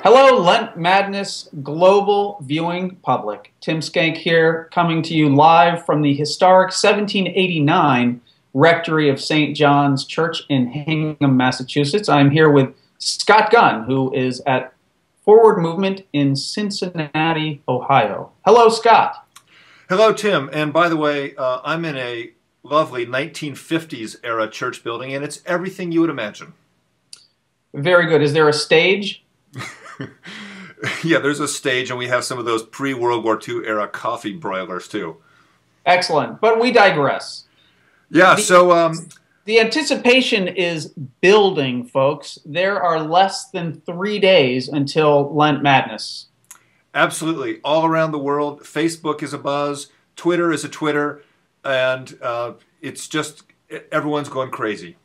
Hello, Lent Madness global viewing public. Tim Schenck here, coming to you live from the historic 1789 Rectory of St. John's Church in Hingham, Massachusetts. I'm here with Scott Gunn, who is at Forward Movement in Cincinnati, Ohio. Hello, Scott. Hello, Tim. And by the way, I'm in a lovely 1950s era church building, and it's everything you would imagine. Very good. Is there a stage? Yeah, there's a stage, and we have some of those pre-World War II era coffee broilers, too. Excellent. But we digress. Yeah, The anticipation is building, folks. There are less than 3 days until Lent Madness. Absolutely. All around the world, Facebook is abuzz, Twitter is a Twitter, and it's just everyone's going crazy.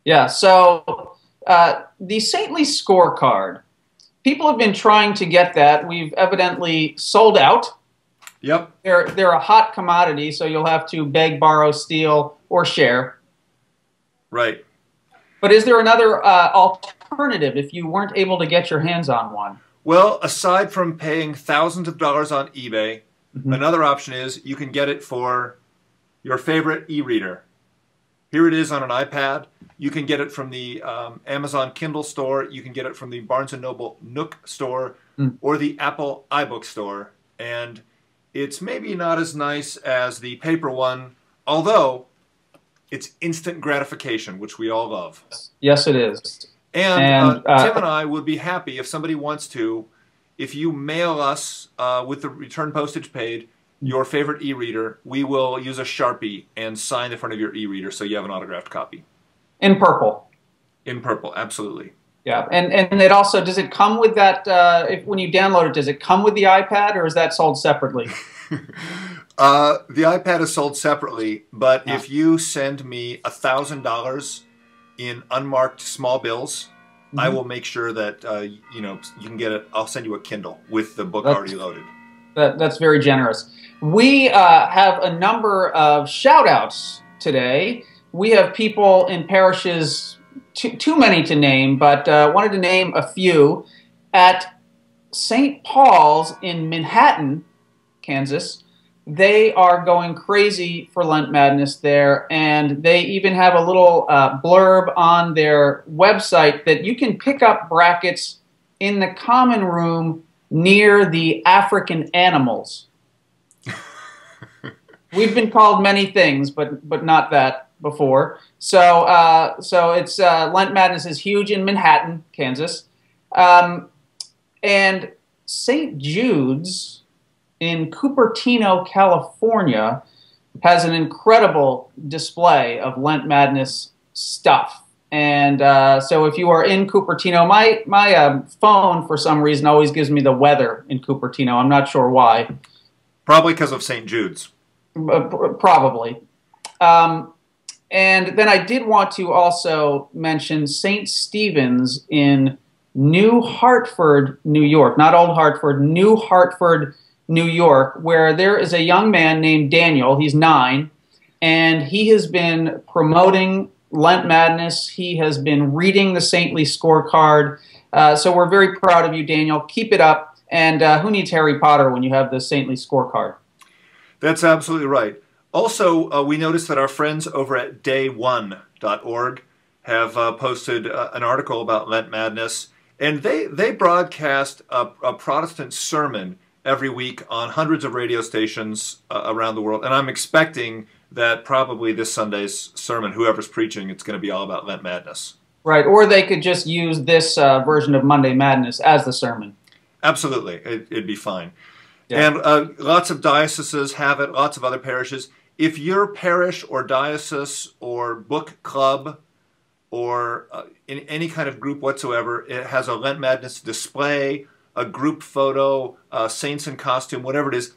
Yeah, so the Saintly Scorecard. People have been trying to get that. We've evidently sold out. Yep. They're a hot commodity, so you'll have to beg, borrow, steal, or share. Right. But is there another alternative if you weren't able to get your hands on one? Well, aside from paying thousands of dollars on eBay, another option is you can get it for your favorite e-reader. Here it is on an iPad. You can get it from the Amazon Kindle store. You can get it from the Barnes & Noble Nook store or the Apple iBook store. And it's maybe not as nice as the paper one, although it's instant gratification, which we all love. Yes, it is. And Tim and I would be happy if somebody wants to, if you mail us with the return postage paid, your favorite e-reader, we will use a Sharpie and sign the front of your e-reader so you have an autographed copy. In purple. In purple, absolutely. Yeah, and it also, does it come with that, when you download it, does it come with the iPad, or is that sold separately? The iPad is sold separately, but if you send me $1,000 in unmarked small bills, I will make sure that you can get it. I'll send you a Kindle with the book already loaded. That's very generous. We have a number of shout-outs today. We have people in parishes, too many to name, but wanted to name a few. At St. Paul's in Manhattan, Kansas, they are going crazy for Lent Madness there, and they even have a little blurb on their website that you can pick up brackets in the common room near the African animals. We've been called many things, but not that before. So it's Lent Madness is huge in Manhattan, Kansas, and St. Jude's in Cupertino, California, has an incredible display of Lent Madness stuff. And so if you are in Cupertino, my phone, for some reason, always gives me the weather in Cupertino. I'm not sure why. Probably because of St. Jude's. Probably. And then I did want to also mention St. Stephen's in New Hartford, New York. Not Old Hartford, New Hartford, New York, where there is a young man named Daniel. He's 9, and he has been promoting Lent Madness. He has been reading the Saintly Scorecard. So we're very proud of you, Daniel. Keep it up. And who needs Harry Potter when you have the Saintly Scorecard? That's absolutely right. Also, we noticed that our friends over at day1.org have posted an article about Lent Madness, and they broadcast a Protestant sermon every week on hundreds of radio stations around the world, and I'm expecting that probably this Sunday's sermon, whoever's preaching, it's going to be all about Lent Madness. Right, or they could just use this version of Monday Madness as the sermon. Absolutely, it'd be fine. Yeah. And lots of dioceses have it, lots of other parishes. If your parish or diocese or book club or in any kind of group whatsoever, it has a Lent Madness display, a group photo, saints in costume, whatever it is,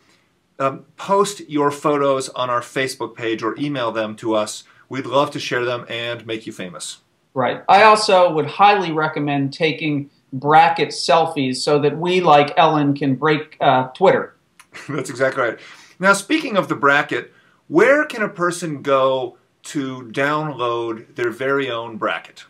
post your photos on our Facebook page or email them to us. We'd love to share them and make you famous. Right. I also would highly recommend taking bracket selfies so that we, like Ellen, can break Twitter. That's exactly right. Now, speaking of the bracket, where can a person go to download their very own bracket?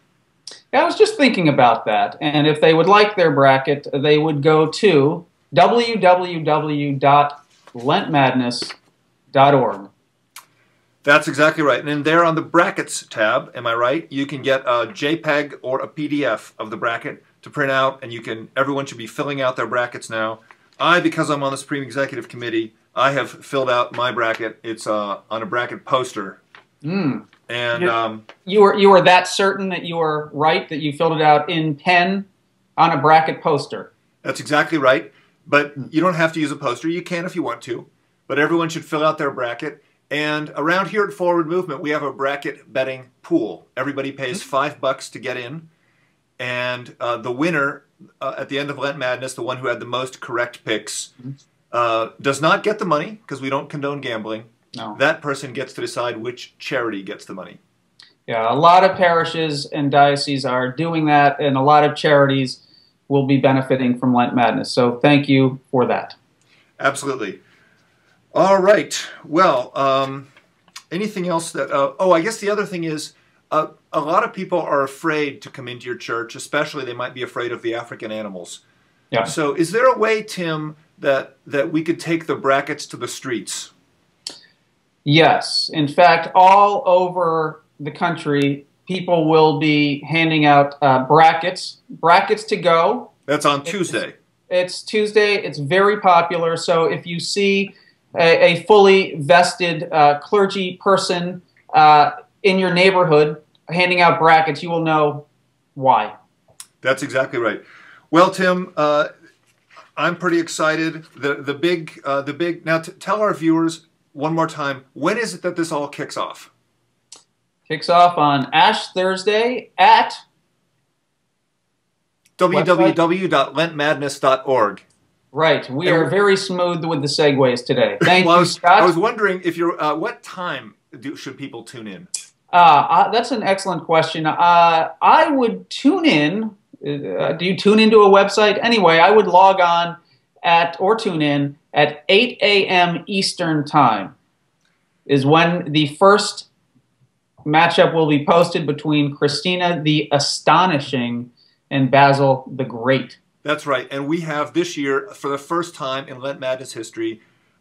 I was just thinking about that. And if they would like their bracket, they would go to www.lentmadness.org. That's exactly right. And then there on the brackets tab, am I right? You can get a JPEG or a PDF of the bracket to print out, and everyone should be filling out their brackets now. Because I'm on the Supreme Executive Committee, I have filled out my bracket. It's on a bracket poster. Mm. And you were that certain that you were right, that you filled it out in pen on a bracket poster. That's exactly right. But you don't have to use a poster. You can if you want to. But everyone should fill out their bracket. And around here at Forward Movement, we have a bracket betting pool. Everybody pays $5 to get in. And the winner at the end of Lent Madness, the one who had the most correct picks, does not get the money because we don't condone gambling. No. That person gets to decide which charity gets the money. Yeah, a lot of parishes and dioceses are doing that, and a lot of charities will be benefiting from Lent Madness. So thank you for that. Absolutely. All right. Well, anything else that... I guess the other thing is a lot of people are afraid to come into your church, especially they might be afraid of the African animals. Yeah. So is there a way, Tim, that we could take the brackets to the streets? Yes. In fact, all over the country, people will be handing out brackets to go. That's on Tuesday. It's Tuesday. It's very popular. So if you see a fully vested clergy person in your neighborhood handing out brackets, you will know why. That's exactly right. Well, Tim, I'm pretty excited. The big. Now, tell our viewers one more time, when is it that this all kicks off? Kicks off on Ash Thursday at www.lentmadness.org. Right. We are very smooth with the segues today. Thank you, Scott. I was wondering if you're. What time should people tune in? That's an excellent question. I would tune in. Do you tune into a website? Anyway, I would log on or tune in at 8 a.m. Eastern Time is when the first matchup will be posted between Christina the Astonishing and Basil the Great. That's right. And we have this year, for the first time in Lent Madness history,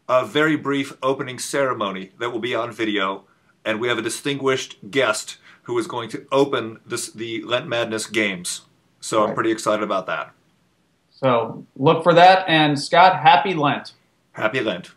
a very brief opening ceremony that will be on video. And we have a distinguished guest who is going to open the Lent Madness games. So right. I'm pretty excited about that. So look for that. And Scott, happy Lent. Happy Lent.